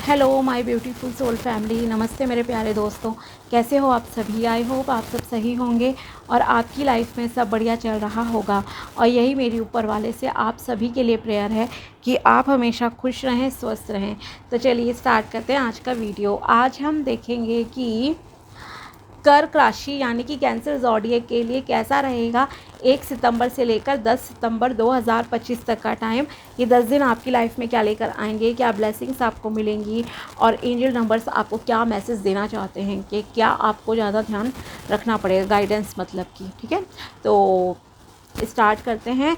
Hello my beautiful soul family, नमस्ते मेरे प्यारे दोस्तों। कैसे हो आप सभी? आई होप आप सब सही होंगे और आपकी लाइफ में सब बढ़िया चल रहा होगा। और यही मेरी ऊपर वाले से आप सभी के लिए प्रेयर है कि आप हमेशा खुश रहें, स्वस्थ रहें। तो चलिए स्टार्ट करते हैं आज का वीडियो। आज हम देखेंगे कि कर्क राशि यानी कि कैंसर ज़ोडिएक के लिए कैसा रहेगा 1 सितंबर से लेकर 10 सितंबर 2025 तक का टाइम। ये 10 दिन आपकी लाइफ में क्या लेकर आएंगे, क्या ब्लेसिंग्स आपको मिलेंगी और एंजल नंबर्स आपको क्या मैसेज देना चाहते हैं कि क्या आपको ज़्यादा ध्यान रखना पड़ेगा, गाइडेंस मतलब कि। ठीक है, तो स्टार्ट करते हैं।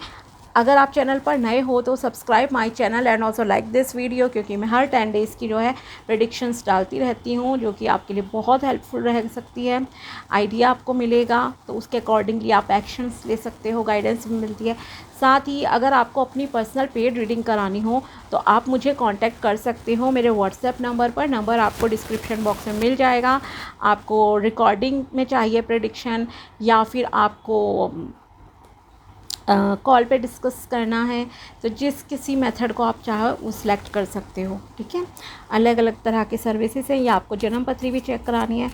अगर आप चैनल पर नए हो तो subscribe my channel and also like this video, क्योंकि मैं हर 10 डेज़ की जो है प्रेडिक्शंस डालती रहती हूँ, जो कि आपके लिए बहुत हेल्पफुल रह सकती है। आइडिया आपको मिलेगा तो उसके अकॉर्डिंगली आप एक्शंस ले सकते हो, गाइडेंस भी मिलती है। साथ ही अगर आपको अपनी पर्सनल पेड रीडिंग करानी हो तो आप मुझे कांटेक्ट कर सकते हो मेरे व्हाट्सएप नंबर पर। नंबर आपको डिस्क्रिप्शन बॉक्स में मिल जाएगा। आपको रिकॉर्डिंग में चाहिए प्रेडिक्शन या फिर आपको कॉल पे डिस्कस करना है, तो जिस किसी मेथड को आप चाहो वो सिलेक्ट कर सकते हो। ठीक है, अलग अलग तरह के सर्विसेज हैं। या आपको जन्म पत्री भी चेक करानी है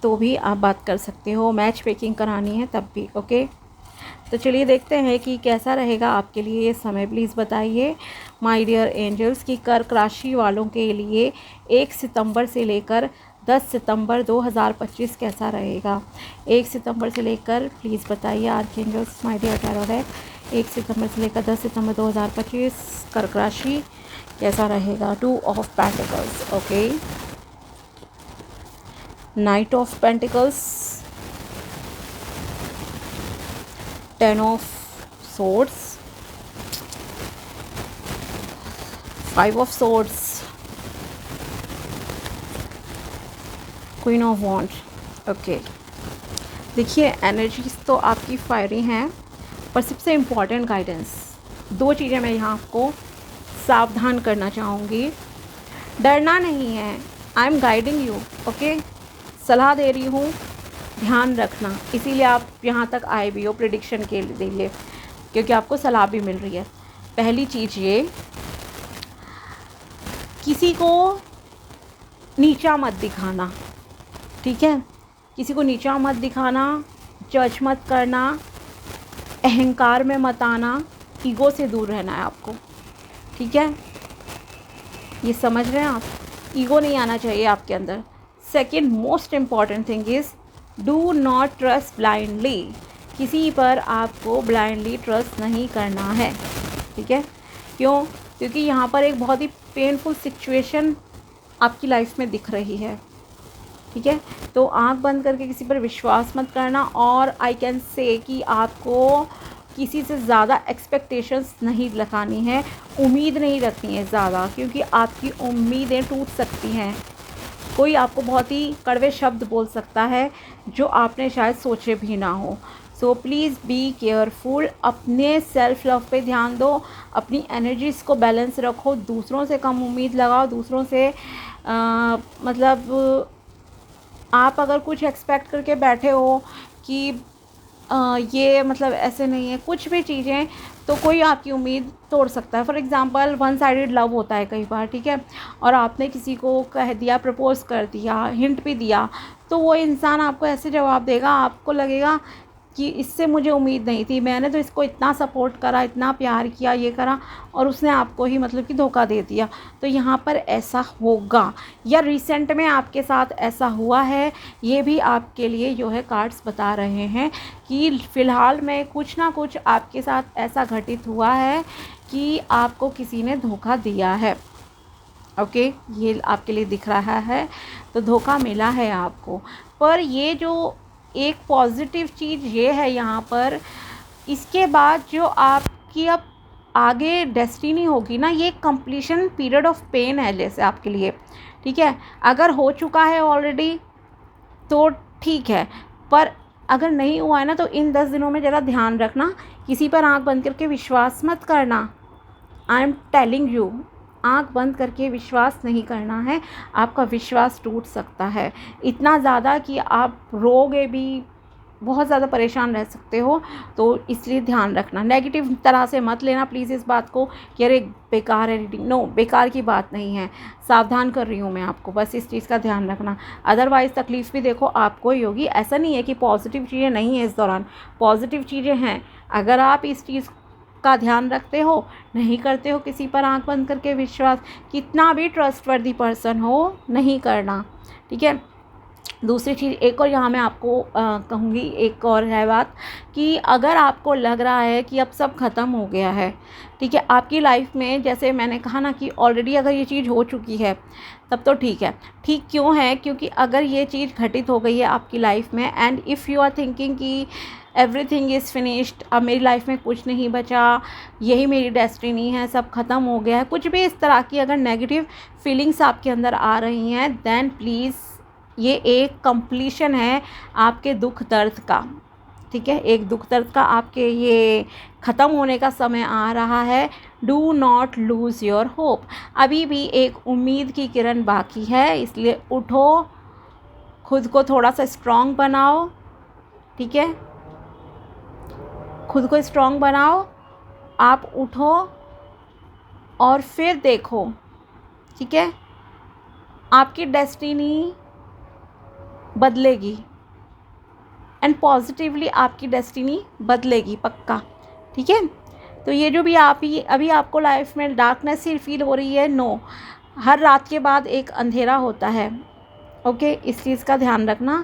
तो भी आप बात कर सकते हो, मैच मेकिंग करानी है तब भी। ओके, तो चलिए देखते हैं कि कैसा रहेगा आपके लिए ये समय। प्लीज़ बताइए माय डियर एंजल्स कि कर्क राशि वालों के लिए 1 सितंबर से लेकर 10 सितंबर 2025 कैसा रहेगा। 1 सितंबर से लेकर प्लीज़ बताइए archangels, my dear tarot deck, 1 सितंबर से लेकर 10 सितंबर 2025 कर्क राशि कैसा रहेगा। 2 of pentacles, okay, knight of pentacles, 10 of swords, 5 of swords, queen of wand. Okay, देखिए एनर्जीज तो आपकी फायरी हैं, पर सबसे इम्पॉर्टेंट गाइडेंस, दो चीज़ें मैं यहाँ आपको सावधान करना चाहूँगी। डरना नहीं है, I am guiding you. Okay, सलाह दे रही हूँ, ध्यान रखना। इसीलिए आप यहाँ तक आए भी हो प्रेडिक्शन के लिए, क्योंकि आपको सलाह भी मिल रही है। पहली चीज़ ये, किसी को नीचा मत दिखाना। ठीक है, किसी को नीचा मत दिखाना, जज मत करना, अहंकार में मत आना, ईगो से दूर रहना है आपको। ठीक है, ये समझ रहे हैं आप, ईगो नहीं आना चाहिए आपके अंदर। Second most important thing is do not trust blindly. किसी पर आपको ब्लाइंडली ट्रस्ट नहीं करना है। ठीक है, क्यों? क्योंकि यहाँ पर एक बहुत ही पेनफुल सिचुएशन आपकी लाइफ में दिख रही है। ठीक है, तो आंख बंद करके किसी पर विश्वास मत करना। और आई कैन से कि आपको किसी से ज़्यादा एक्सपेक्टेशंस नहीं लगानी है, उम्मीद नहीं रखनी है ज़्यादा, क्योंकि आपकी उम्मीदें टूट सकती हैं। कोई आपको बहुत ही कड़वे शब्द बोल सकता है जो आपने शायद सोचे भी ना हो। So please be careful. अपने सेल्फ लव पे ध्यान दो, अपनी एनर्जीज़ को बैलेंस रखो, दूसरों से कम उम्मीद लगाओ। दूसरों से मतलब आप अगर कुछ एक्सपेक्ट करके बैठे हो कि ये मतलब ऐसे नहीं है, कुछ भी चीज़ें, तो कोई आपकी उम्मीद तोड़ सकता है। For example one sided love होता है कई बार। ठीक है, और आपने किसी को कह दिया, प्रपोज़ कर दिया, हिंट भी दिया, तो वो इंसान आपको ऐसे जवाब देगा, आपको लगेगा कि इससे मुझे उम्मीद नहीं थी, मैंने तो इसको इतना सपोर्ट करा, इतना प्यार किया, ये करा, और उसने आपको ही मतलब कि धोखा दे दिया। तो यहाँ पर ऐसा होगा, या रिसेंट में आपके साथ ऐसा हुआ है, ये भी आपके लिए जो है कार्ड्स बता रहे हैं कि फ़िलहाल में कुछ ना कुछ आपके साथ ऐसा घटित हुआ है कि आपको किसी ने धोखा दिया है। ओके, ये आपके लिए दिख रहा है, तो धोखा मिला है आपको। पर ये जो एक पॉजिटिव चीज़ ये है यहाँ पर, इसके बाद जो आपकी अब आगे डेस्टिनी होगी ना, ये कंप्लीशन पीरियड ऑफ पेन है जैसे आपके लिए। ठीक है, अगर हो चुका है ऑलरेडी तो ठीक है, पर अगर नहीं हुआ है ना, तो इन 10 दिनों में ज़रा ध्यान रखना, किसी पर आंख बंद करके विश्वास मत करना। आई एम टेलिंग यू, आंख बंद करके विश्वास नहीं करना है, आपका विश्वास टूट सकता है इतना ज़्यादा कि आप रोगे भी, बहुत ज़्यादा परेशान रह सकते हो। तो इसलिए ध्यान रखना, नेगेटिव तरह से मत लेना प्लीज़ इस बात को कि अरे बेकार है रीडिंग। नो, बेकार की बात नहीं है, सावधान कर रही हूँ मैं आपको, बस इस चीज़ का ध्यान रखना। अदरवाइज़ तकलीफ़ भी देखो आपको ही होगी। ऐसा नहीं है कि पॉजिटिव चीज़ें नहीं हैं इस दौरान, पॉजिटिव चीज़ें हैं। अगर आप इस चीज़ का ध्यान रखते हो, नहीं करते हो किसी पर आंख बंद करके विश्वास, कितना भी ट्रस्टवर्दी पर्सन हो, नहीं करना, ठीक है। दूसरी चीज़ एक और यहाँ मैं आपको कहूँगी, एक और है बात कि अगर आपको लग रहा है कि अब सब ख़त्म हो गया है, ठीक है, आपकी लाइफ में, जैसे मैंने कहा ना कि ऑलरेडी अगर ये चीज़ हो चुकी है तब तो ठीक है। ठीक क्यों है? क्योंकि अगर ये चीज़ घटित हो गई है आपकी लाइफ में and if you are thinking कि एवरीथिंग इज़ फिनिश्ड, अब मेरी लाइफ में कुछ नहीं बचा, यही मेरी डेस्टिनी है, सब ख़त्म हो गया है, कुछ भी इस तरह की अगर नेगेटिव फीलिंग्स आपके अंदर आ रही हैं, देन प्लीज़ ये एक कंप्लीशन है आपके दुख दर्द का, ठीक है, एक दुख दर्द का आपके ये ख़त्म होने का समय आ रहा है। Do not lose your hope, अभी भी एक उम्मीद की किरण बाकी है, इसलिए उठो, खुद को थोड़ा सा स्ट्रॉन्ग बनाओ, ठीक है, खुद को स्ट्रॉन्ग बनाओ, आप उठो और फिर देखो, ठीक है, आपकी डेस्टिनी बदलेगी एंड पॉजिटिवली आपकी डेस्टिनी बदलेगी पक्का, ठीक है। तो ये जो भी अभी आपको लाइफ में डार्कनेस ही फील हो रही है, नो, हर रात के बाद एक अंधेरा होता है, ओके, इस चीज़ का ध्यान रखना।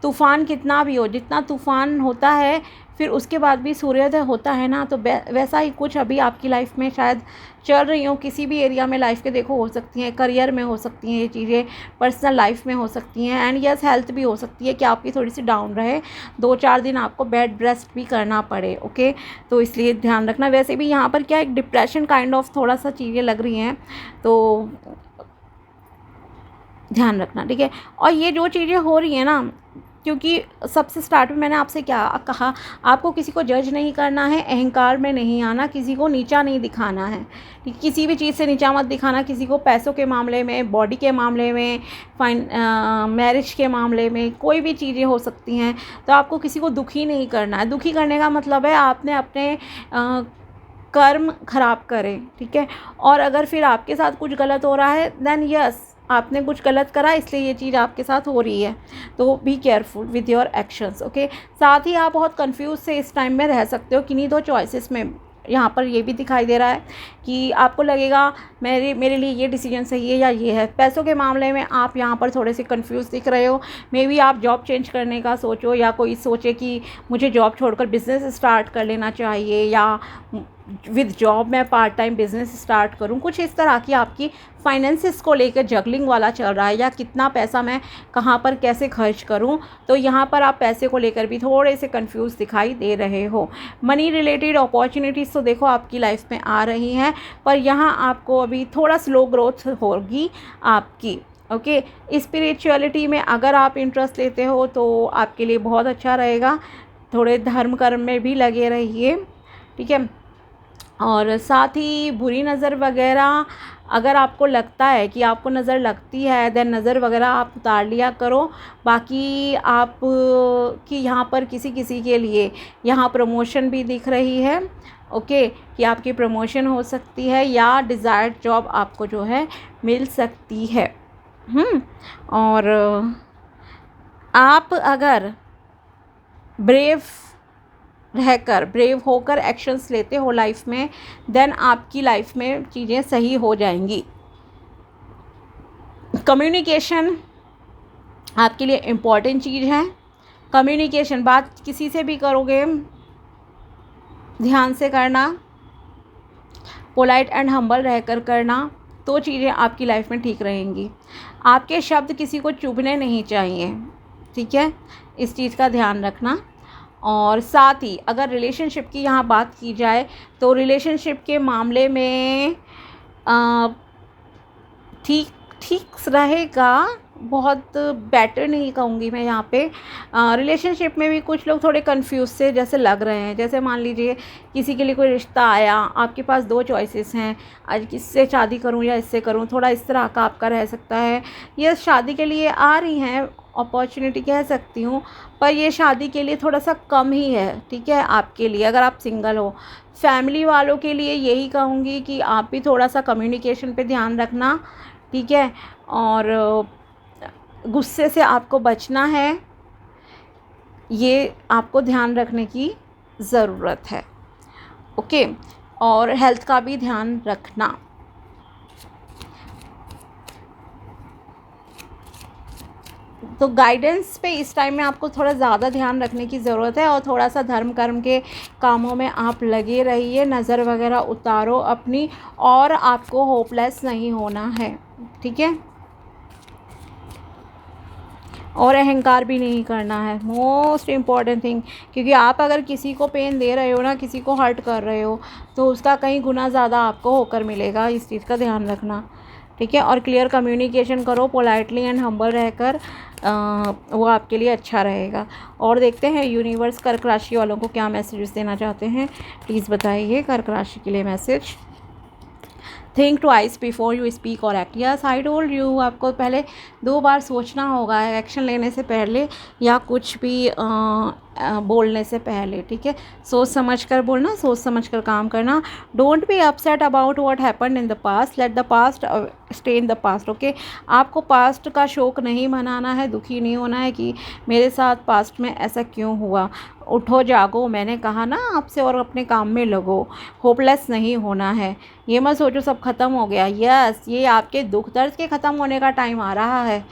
तूफ़ान कितना भी हो, जितना तूफ़ान होता है फिर उसके बाद भी सूर्योदय होता है ना, तो वैसा ही कुछ अभी आपकी लाइफ में शायद चल रही हो, किसी भी एरिया में लाइफ के देखो हो सकती हैं, करियर में हो सकती हैं ये चीज़ें, पर्सनल लाइफ में हो सकती हैं एंड यस हेल्थ भी हो सकती है कि आपकी थोड़ी सी डाउन रहे, 2-4 दिन आपको बेड रेस्ट भी करना पड़े, ओके, तो इसलिए ध्यान रखना। वैसे भी यहाँ पर क्या एक डिप्रेशन काइंड ऑफ थोड़ा सा चीज़ें लग रही हैं, तो ध्यान रखना, ठीक है। और ये जो चीज़ें हो रही हैं ना, क्योंकि सबसे स्टार्ट में मैंने आपसे क्या कहा, आपको किसी को जज नहीं करना है, अहंकार में नहीं आना, किसी को नीचा नहीं दिखाना है, किसी भी चीज़ से नीचा मत दिखाना, किसी को पैसों के मामले में, बॉडी के मामले में, मैरिज के मामले में, कोई भी चीज़ें हो सकती हैं, तो आपको किसी को दुखी नहीं करना है। दुखी करने का मतलब है आपने अपने कर्म खराब करें, ठीक है। और अगर फिर आपके साथ कुछ गलत हो रहा है, देन यस आपने कुछ गलत करा इसलिए ये चीज़ आपके साथ हो रही है, तो be careful with your actions, okay. साथ ही आप बहुत कंफ्यूज से इस टाइम में रह सकते हो किन्हीं दो चॉइसेस में। यहाँ पर ये भी दिखाई दे रहा है कि आपको लगेगा मेरे लिए ये डिसीजन सही है या ये है। पैसों के मामले में आप यहाँ पर थोड़े से कंफ्यूज दिख रहे हो, मे बी आप जॉब चेंज करने का सोचो, या कोई सोचे कि मुझे जॉब छोड़कर बिज़नेस स्टार्ट कर लेना चाहिए, या विद जॉब मैं पार्ट टाइम बिज़नेस स्टार्ट करूं, कुछ इस तरह की आपकी फाइनेंसिस को लेकर जगलिंग वाला चल रहा है, या कितना पैसा मैं कहां पर कैसे खर्च करूं, तो यहाँ पर आप पैसे को लेकर भी थोड़े से कंफ्यूज दिखाई दे रहे हो। मनी रिलेटेड अपॉर्चुनिटीज़ तो देखो आपकी लाइफ में आ रही हैं, पर यहाँ आपको अभी थोड़ा स्लो ग्रोथ होगी आपकी, ओके। स्पिरिचुअलिटी में अगर आप इंटरेस्ट लेते हो तो आपके लिए बहुत अच्छा रहेगा, थोड़े धर्म कर्म में भी लगे रहिए, ठीक है। और साथ ही बुरी नज़र वगैरह अगर आपको लगता है कि आपको नज़र लगती है, देन नज़र वगैरह आप उतार लिया करो। बाकी आप कि यहाँ पर किसी किसी के लिए यहाँ प्रमोशन भी दिख रही है, ओके, कि आपकी प्रमोशन हो सकती है या डिज़ायर्ड जॉब आपको जो है मिल सकती है। और आप अगर ब्रेव होकर एक्शंस लेते हो लाइफ में, देन आपकी लाइफ में चीज़ें सही हो जाएंगी। कम्युनिकेशन आपके लिए इम्पॉर्टेंट चीज़ है। कम्युनिकेशन, बात किसी से भी करोगे ध्यान से करना, पोलाइट एंड हम्बल रहकर करना, तो चीज़ें आपकी लाइफ में ठीक रहेंगी। आपके शब्द किसी को चुभने नहीं चाहिए, ठीक है, इस चीज़ का ध्यान रखना। और साथ ही अगर रिलेशनशिप की यहाँ बात की जाए तो रिलेशनशिप के मामले में ठीक रहेगा, बहुत बेटर नहीं कहूँगी मैं यहाँ पे। रिलेशनशिप में भी कुछ लोग थोड़े कंफ्यूज से जैसे लग रहे हैं। जैसे मान लीजिए किसी के लिए कोई रिश्ता आया, आपके पास दो चॉइसेस हैं, आज किससे शादी करूँ या इससे करूँ, थोड़ा इस तरह का आपका रह सकता है। ये शादी के लिए आ रही हैं अपॉर्चुनिटी कह सकती हूँ, पर ये शादी के लिए थोड़ा सा कम ही है, ठीक है, आपके लिए अगर आप सिंगल हो। फैमिली वालों के लिए यही कहूँगी कि आप भी थोड़ा सा कम्युनिकेशन पे ध्यान रखना, ठीक है, और गुस्से से आपको बचना है, ये आपको ध्यान रखने की ज़रूरत है। ओके, और हेल्थ का भी ध्यान रखना। तो गाइडेंस पे इस टाइम में आपको थोड़ा ज़्यादा ध्यान रखने की ज़रूरत है, और थोड़ा सा धर्म कर्म के कामों में आप लगे रहिए, नज़र वगैरह उतारो अपनी, और आपको होपलेस नहीं होना है, ठीक है, और अहंकार भी नहीं करना है, मोस्ट इम्पॉर्टेंट थिंग। क्योंकि आप अगर किसी को पेन दे रहे हो ना, किसी को हर्ट कर रहे हो, तो उसका कई गुना ज़्यादा आपको होकर मिलेगा, इस चीज़ का ध्यान रखना, ठीक है। और क्लियर कम्युनिकेशन करो, पोलाइटली एंड हम्बल रहकर, वो आपके लिए अच्छा रहेगा। और देखते हैं यूनिवर्स कर्क राशि वालों को क्या मैसेजेस देना चाहते हैं, प्लीज़ बताइए कर्क राशि के लिए message. Think twice before you speak और act. Yes, I told you, आपको पहले 2 बार सोचना होगा एक्शन लेने से पहले या कुछ भी बोलने से पहले, ठीक है। सोच समझ कर बोलना, सोच समझ कर काम करना। Don't be upset about what happened in the past, let the past stay in the past. Okay, आपको पास्ट का शोक नहीं मनाना है, दुखी नहीं होना है कि मेरे साथ पास्ट में ऐसा क्यों हुआ। उठो जागो, मैंने कहा ना आपसे, और अपने काम में लगो, होपलेस नहीं होना है। ये मत सोचो सब ख़त्म हो गया। यस, ये आपके दुख दर्द के ख़त्म होने का टाइम आ रहा है,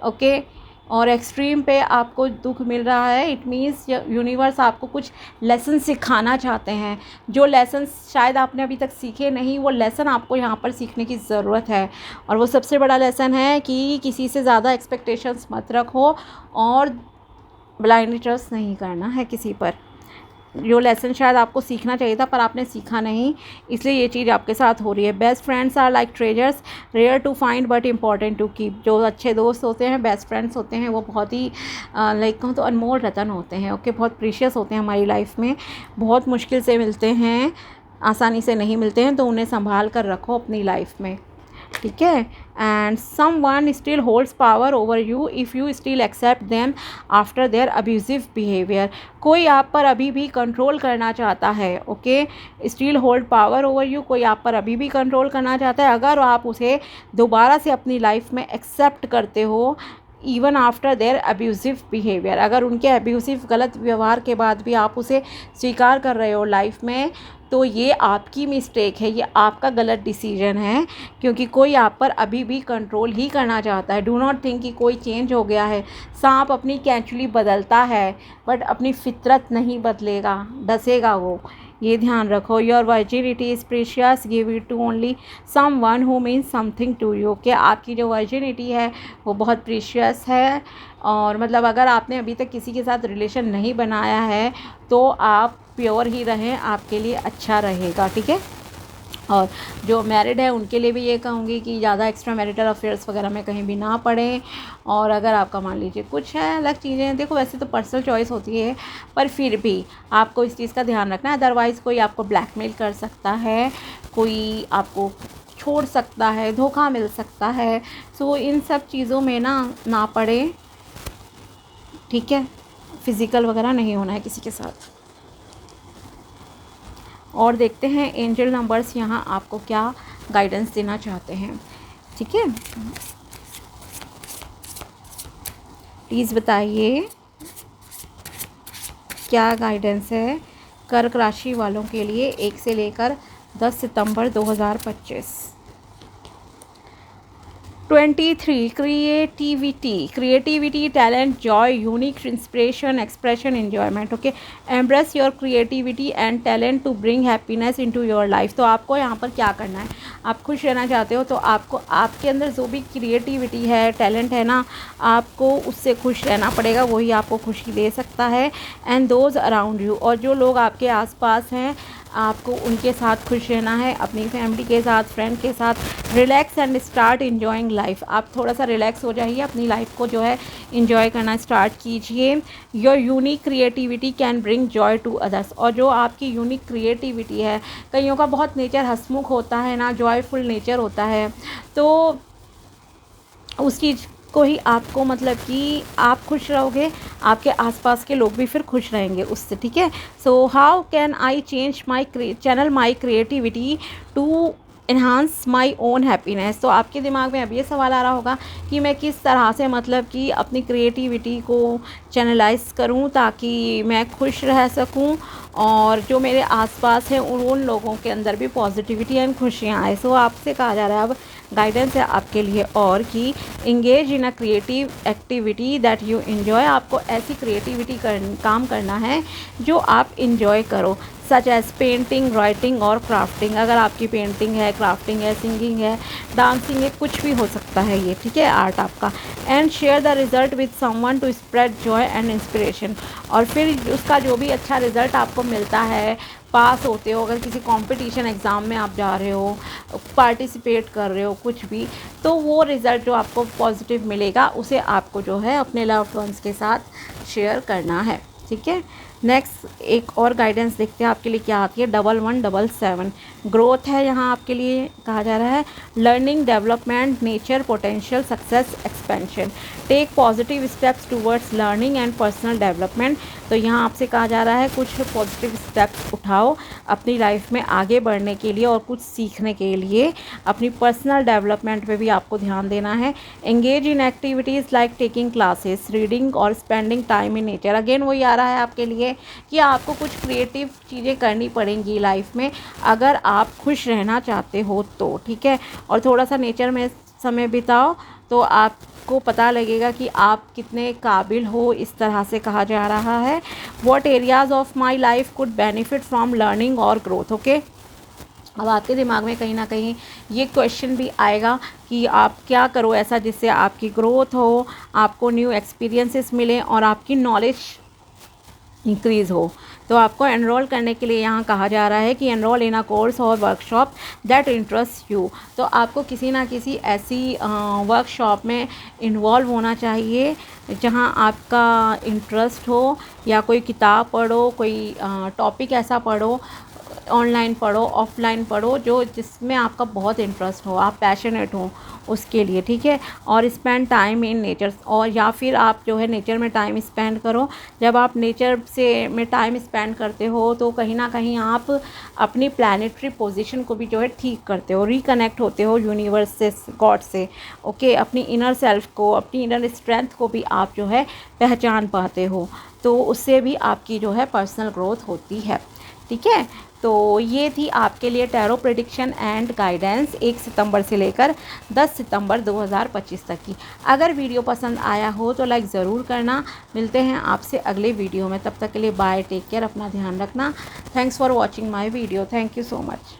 ओके। और एक्सट्रीम पे आपको दुख मिल रहा है, इट मीन्स यूनिवर्स आपको कुछ लेसन सिखाना चाहते हैं। जो लेसन शायद आपने अभी तक सीखे नहीं, वो लेसन आपको यहाँ पर सीखने की ज़रूरत है। और वो सबसे बड़ा लेसन है कि किसी से ज़्यादा एक्सपेक्टेशंस मत रखो, और ब्लाइंड ट्रस्ट नहीं करना है किसी पर। जो लेसन शायद आपको सीखना चाहिए था पर आपने सीखा नहीं, इसलिए ये चीज़ आपके साथ हो रही है। Best friends are like treasures, rare to find but important to keep. जो अच्छे दोस्त होते हैं, बेस्ट फ्रेंड्स होते हैं, वो बहुत ही लाइक कहूँ तो अनमोल रतन होते हैं, ओके, बहुत प्रीशियस होते हैं हमारी लाइफ में, बहुत मुश्किल से मिलते हैं, आसानी से नहीं मिलते हैं, तो उन्हें संभाल कर रखो अपनी लाइफ में, ठीक है। And someone still holds power over you if you still accept them after their abusive behaviour. कोई आप पर अभी भी कंट्रोल करना चाहता है, okay, still hold power over you, कोई आप पर अभी भी कंट्रोल करना चाहता है। अगर आप उसे दोबारा से अपनी लाइफ में एक्सेप्ट करते हो, even after their abusive behaviour, अगर उनके अब्यूज़िव गलत व्यवहार के बाद भी आप उसे स्वीकार कर रहे हो लाइफ में, तो ये आपकी मिस्टेक है, ये आपका गलत डिसीजन है, क्योंकि कोई आप पर अभी भी कंट्रोल ही करना चाहता है। डू नॉट थिंक कि कोई चेंज हो गया है। सांप अपनी कैंचुली बदलता है बट अपनी फितरत नहीं बदलेगा, डसेगा वो, ये ध्यान रखो। Your virginity is precious, give it to only someone who means something to you. कि आपकी जो वर्जिनिटी है वो बहुत प्रीशियस है, और मतलब अगर आपने अभी तक किसी के साथ रिलेशन नहीं बनाया है तो आप प्योर ही रहें, आपके लिए अच्छा रहेगा, ठीक है। और जो मैरिड है उनके लिए भी ये कहूँगी कि ज़्यादा एक्स्ट्रा मैरिटल अफेयर्स वगैरह में कहीं भी ना पड़ें। और अगर आपका मान लीजिए कुछ है अलग चीज़ें, देखो वैसे तो पर्सनल चॉइस होती है, पर फिर भी आपको इस चीज़ का ध्यान रखना है। अदरवाइज़ कोई आपको ब्लैकमेल कर सकता है, कोई आपको छोड़ सकता है, धोखा मिल सकता है। सो इन सब चीज़ों में ना पड़े, ठीक है। फिज़िकल वगैरह नहीं होना है किसी के साथ। और देखते हैं एंजल नंबर्स यहाँ आपको क्या गाइडेंस देना चाहते हैं, ठीक है। प्लीज़ बताइए क्या गाइडेंस है कर्क राशि वालों के लिए 1 से लेकर 10 सितंबर 2025। 23 creativity, talent, joy, unique inspiration, expression, enjoyment. Okay, embrace your creativity and talent to bring happiness into your life. तो आपको यहाँ पर क्या करना है, आप खुश रहना चाहते हो तो आपको आपके अंदर जो भी क्रिएटिविटी है, टैलेंट है ना, आपको उससे खुश रहना पड़ेगा, वही आपको खुशी दे सकता है। एंड दोज अराउंड यू, और जो लोग आपके आसपास हैं आपको उनके साथ खुश रहना है, अपनी फैमिली के साथ, फ्रेंड के साथ। Relax and start enjoying life. आप थोड़ा सा रिलैक्स हो जाइए, अपनी लाइफ को जो है इन्जॉय करना स्टार्ट कीजिए। Your unique creativity can bring joy to others. और जो आपकी यूनिक क्रिएटिविटी है, कईयों का बहुत नेचर हंसमुख होता है ना, जॉयफुल नेचर होता है, तो उस चीज़ को ही आपको मतलब कि आप खुश रहोगे, आपके आसपास के लोग भी फिर खुश रहेंगे उससे, ठीक है। So how can I change my channel my creativity to enhance my own happiness. तो आपके दिमाग में अब ये सवाल आ रहा होगा कि मैं किस तरह से मतलब कि अपनी क्रिएटिविटी को चैनलाइज करूं ताकि मैं खुश रह सकूं और जो मेरे आसपास हैं उन लोगों के अंदर भी पॉजिटिविटी एंड खुशियाँ आए। सो आपसे कहा जा रहा है, अब गाइडेंस है आपके लिए और कि engage in a creative activity that you enjoy. आपको ऐसी क्रिएटिविटी काम करना है जो आप इन्जॉय करो, सच एज पेंटिंग, राइटिंग और क्राफ्टिंग। अगर आपकी पेंटिंग है, क्राफ्टिंग है, सिंगिंग है, डांसिंग है, कुछ भी हो सकता है ये, ठीक है, आर्ट आपका। And share the result with someone to spread joy and inspiration. और फिर उसका जो भी अच्छा रिज़ल्ट आपको मिलता है, पास होते हो, अगर किसी कंपटीशन एग्ज़ाम में आप जा रहे हो, पार्टिसिपेट कर रहे हो कुछ भी, तो वो रिज़ल्ट जो आपको पॉजिटिव मिलेगा उसे आपको जो है अपने लव्ड वंस के साथ शेयर करना है, ठीक है। नेक्स्ट एक और गाइडेंस देखते हैं आपके लिए क्या आती है। 1177 ग्रोथ है, यहाँ आपके लिए कहा जा रहा है learning, development, nature, potential, success, expansion. Take positive steps towards learning and personal development. तो यहाँ आपसे कहा जा रहा है कुछ पॉजिटिव स्टेप्स उठाओ अपनी लाइफ में आगे बढ़ने के लिए और कुछ सीखने के लिए। अपनी पर्सनल डेवलपमेंट पे भी आपको ध्यान देना है। Engage in activities like taking classes, reading और spending time in nature. Again वही आ रहा है आपके लिए कि आपको कुछ क्रिएटिव चीज़ें करनी पड़ेंगी लाइफ में अगर आप खुश रहना चाहते हो तो, ठीक है। और थोड़ा सा नेचर में समय बिताओ तो आपको पता लगेगा कि आप कितने काबिल हो, इस तरह से कहा जा रहा है। What areas of my life could benefit from learning और ग्रोथ। ओके, अब आपके दिमाग में कहीं ना कहीं ये क्वेश्चन भी आएगा कि आप क्या करो ऐसा जिससे आपकी ग्रोथ हो, आपको न्यू एक्सपीरियंसेस मिलें और आपकी नॉलेज इंक्रीज़ हो। तो आपको एनरोल करने के लिए यहाँ कहा जा रहा है कि एनरोल इन अ कोर्स और वर्कशॉप दैट इंटरेस्ट यू। तो आपको किसी ना किसी ऐसी वर्कशॉप में इन्वॉल्व होना चाहिए जहाँ आपका इंटरेस्ट हो, या कोई किताब पढ़ो, कोई टॉपिक ऐसा पढ़ो, ऑनलाइन पढ़ो, ऑफलाइन पढ़ो, जो जिसमें आपका बहुत इंटरेस्ट हो, आप पैशनेट हो उसके लिए, ठीक है। और स्पेंड टाइम इन नेचर, और या फिर आप जो है नेचर में टाइम स्पेंड करो। जब आप नेचर से में टाइम स्पेंड करते हो तो कहीं ना कहीं आप अपनी प्लानिटरी पोजीशन को भी जो है ठीक करते हो, रिकनेक्ट होते हो यूनिवर्स से, गॉड से। ओके, अपनी इनर सेल्फ को, अपनी इनर स्ट्रेंथ को भी आप जो है पहचान पाते हो, तो उससे भी आपकी जो है पर्सनल ग्रोथ होती है, ठीक है। तो ये थी आपके लिए टैरो प्रेडिक्शन एंड गाइडेंस 1 सितंबर से लेकर 10 सितंबर 2025 तक की। अगर वीडियो पसंद आया हो तो लाइक ज़रूर करना। मिलते हैं आपसे अगले वीडियो में, तब तक के लिए बाय, टेक केयर, अपना ध्यान रखना। Thanks for watching my video, thank you so much.